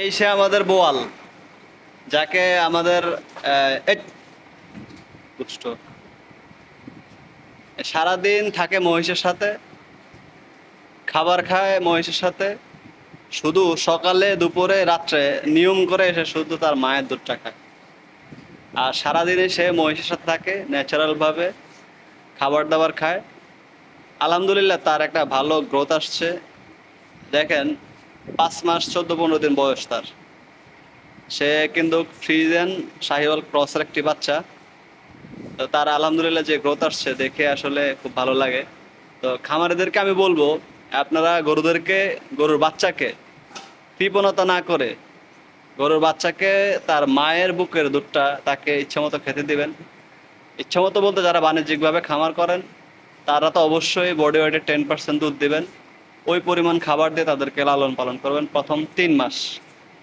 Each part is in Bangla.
এই সে আমাদের বোয়াল, যাকে আমাদের এই দুষ্ট সারাদিন থাকে মহিষের সাথে, খাবার খায় মহিষের সাথে, শুধু সকালে দুপুরে রাত্রে নিয়ম করে এসে শুধু তার মায়ের দুধটা খায়। আর সারাদিনে সে মহিষের সাথে থাকে, ন্যাচারাল ভাবে খাবার দাবার খায়। আলহামদুলিল্লাহ তার একটা ভালো গ্রোথ আসছে। দেখেন, 5 মাস 14-15 দিন বয়স তার। সে কিন্তু ফ্রিজেন শাহিওয়াল ক্রসের একটি বাচ্চা। তো তার আলহামদুলিল্লাহ যে গ্রোথ আসছে দেখে আসলে খুব ভালো লাগে। তো খামারিদেরকে আমি বলবো, আপনারা গরুর বাচ্চাকে কৃপণতা না করে গরুর বাচ্চাকে তার মায়ের বুকের দুধটা তাকে ইচ্ছামতো খেতে দিবেন। ইচ্ছামতো বলতে যারা বাণিজ্যিকভাবে খামার করেন তারা তো অবশ্যই বডি ওয়েটের 10% দুধ দিবেন। ওই পরিমাণ খাবার দিয়ে তাদেরকে লালন পালন করবেন প্রথম 3 মাস।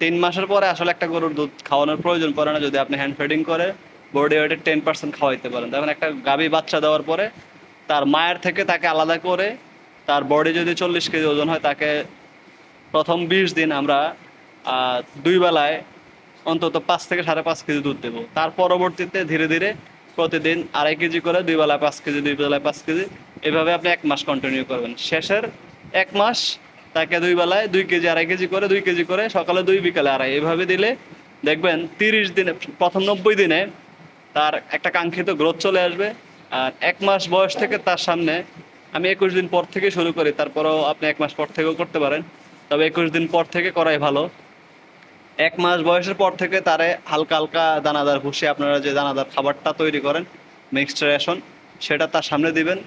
3 মাসের পরে আসলে একটা গরুর দুধ খাওয়ানোর প্রয়োজন পড়ে না, যদি আপনি হ্যান্ড ফিডিং করে বডি ওয়েটের 10% খাওয়াইতে পারেন। তখন একটা গাভী বাচ্চা দেওয়ার পরে তার মায়ের থেকে তাকে আলাদা করে, তার বডি যদি 40 কেজি ওজন হয়, তাকে প্রথম 20 দিন আমরা 2 বেলায় অন্তত 5 থেকে 5.5 কেজি দুধ দেবো। তার পরবর্তীতে ধীরে ধীরে প্রতিদিন 2.5 কেজি করে, 2 বেলায় 5 কেজি, 2 বেলায় 5 কেজি, এভাবে আপনি 1 মাস কন্টিনিউ করবেন। শেষের 1 মাস তাকে 2 বেলায় 2 কেজি, 2.5 কেজি করে, 2 কেজি করে, সকালে 2 বিকালে 2.5, এভাবে দিলে দেখবেন 30 দিনে, প্রথম 90 দিনে তার একটা কাঙ্ক্ষিত গ্রোথ চলে আসবে। আর 1 মাস বয়স থেকে তার সামনে, আমি 21 দিন পর থেকে শুরু করি, তারপরেও আপনি 1 মাস পর থেকেও করতে পারেন, তবে 21 দিন পর থেকে করাই ভালো। 1 মাস বয়সের পর থেকে তারে হালকা হালকা দানাদার ভুষি, আপনারা যে দানাদার খাবারটা তৈরি করেন মিক্সড রেশন, সেটা তার সামনে দিবেন।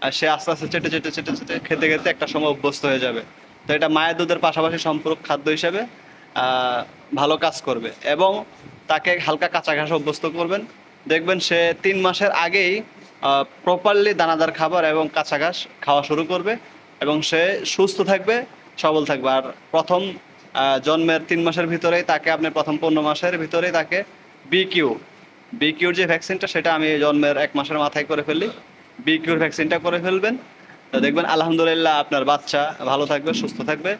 আর সে আস্তে আস্তে চেটে চেটে চেটে চেটে খেতে খেতে একটা সময় অভ্যস্ত হয়ে যাবে। তো এটা মায়ের দুধের পাশাপাশি সম্পূরক খাদ্য হিসেবে ভালো কাজ করবে। এবং তাকে হালকা কাঁচা ঘাস অভ্যস্ত করবেন। দেখবেন সে 3 মাসের আগেই প্রপারলি দানাদার খাবার এবং কাঁচা ঘাস খাওয়া শুরু করবে, এবং সে সুস্থ থাকবে, সবল থাকবে। আর প্রথম জন্মের 3 মাসের ভিতরেই তাকে, আপনি প্রথম 15 মাসের ভিতরেই তাকে বিকিউ বিকিউর যে ভ্যাকসিনটা, সেটা আমি জন্মের 1 মাসের মাথায় করে ফেলি। বিকিউর ভ্যাকসিনটা করে ফেলবেন, তো দেখবেন আলহামদুলিল্লাহ আপনার বাচ্চা ভালো থাকবে, সুস্থ থাকবে।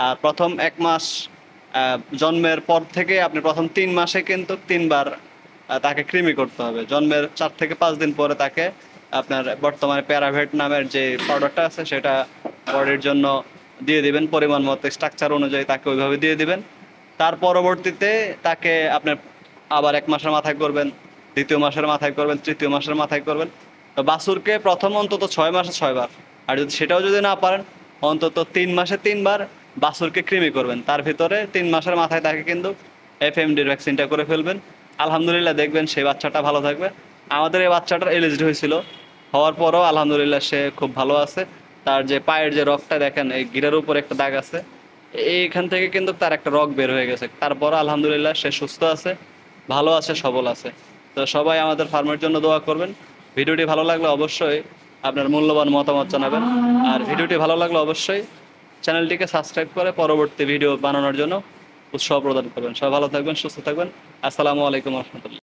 আর প্রথম 1 মাস জন্মের পর থেকে আপনি প্রথম 3 মাসে কিন্তু 3 বার তাকে কৃমি করতে হবে। জন্মের 4 থেকে 5 দিন পরে তাকে আপনার বর্তমানে প্যারাভেট নামের যে পাউডারটা আছে সেটা বডির জন্য দিয়ে দিবেন, পরিমাণ মতো স্ট্রাকচার অনুযায়ী তাকে ওইভাবে দিয়ে দিবেন। তার পরবর্তীতে তাকে আপনার আবার 1 মাসের মাথায় করবেন, 2য় মাসের মাথায় করবেন, 3য় মাসের মাথায় করবেন। তো বাছুরকে প্রথম অন্তত 6 মাসে 6 বার, আর সেটাও যদি না পারেন অন্তত 3 মাসে 3 বার বাছুরকে কৃমি করবেন। তার ভিতরে 3 মাসের মাথায় তাকে কিন্তু এফএমডির ভ্যাকসিনটা করে ফেলবেন। আলহামদুলিল্লাহ দেখবেন সেই বাচ্চাটা ভালো থাকবে। আমাদের এই বাচ্চাটার এলএসডি হয়েছিল, হওয়ার পরও আলহামদুলিল্লাহ সে খুব ভালো আছে। তার যে পায়ের যে রগটা দেখেন, এই গিরার উপর একটা দাগ আছে, এইখান থেকে কিন্তু তার একটা রগ বের হয়ে গেছে। তারপর আলহামদুলিল্লাহ সে সুস্থ আছে, ভালো আছে, সবল আছে। তো সবাই আমাদের ফার্মের জন্য দোয়া করবেন। ভিডিওটি ভালো লাগলে অবশ্যই আপনার মূল্যবান মতামত জানাবেন। আর ভিডিওটি ভালো লাগলে অবশ্যই চ্যানেলটিকে সাবস্ক্রাইব করে পরবর্তী ভিডিও বানানোর জন্য উৎসাহ প্রদান করবেন। সবাই ভালো থাকবেন, সুস্থ থাকবেন। আসসালামু আলাইকুম রহমতুল্লাহ।